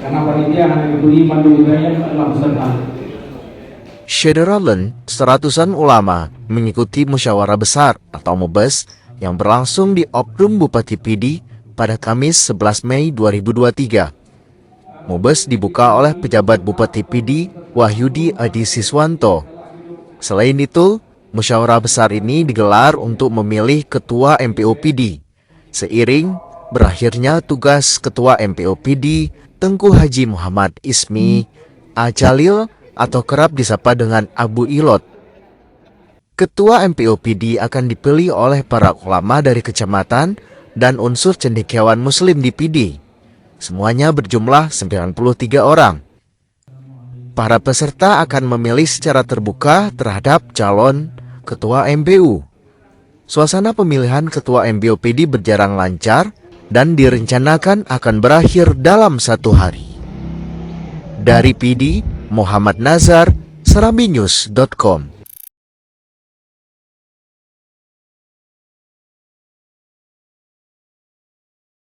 karena panitia hanya diberi pandu hidayat adalah peserta. Syederalen, seratusan ulama mengikuti musyawarah besar atau MUBES yang berlangsung di Opdum Bupati Pidi pada Kamis 11 Mei 2023. MUBES dibuka oleh pejabat Bupati Pidi, Wahyudi Adi Siswanto. Selain itu, musyawarah besar ini digelar untuk memilih Ketua MPO Pidi. Seiring berakhirnya tugas Ketua MPO Pidi, Tengku Haji Muhammad Ismi Ajalil atau kerap disapa dengan Abu Ilot. Ketua MPO Pidi akan dipilih oleh para ulama dari kecamatan dan unsur cendekiawan muslim di Pidi. Semuanya berjumlah 93 orang. Para peserta akan memilih secara terbuka terhadap calon Ketua MPU. Suasana pemilihan Ketua MPO Pidi berjalan lancar dan direncanakan akan berakhir dalam 1 hari. Dari Pidi, Muhammad Nazar, serambinews.com.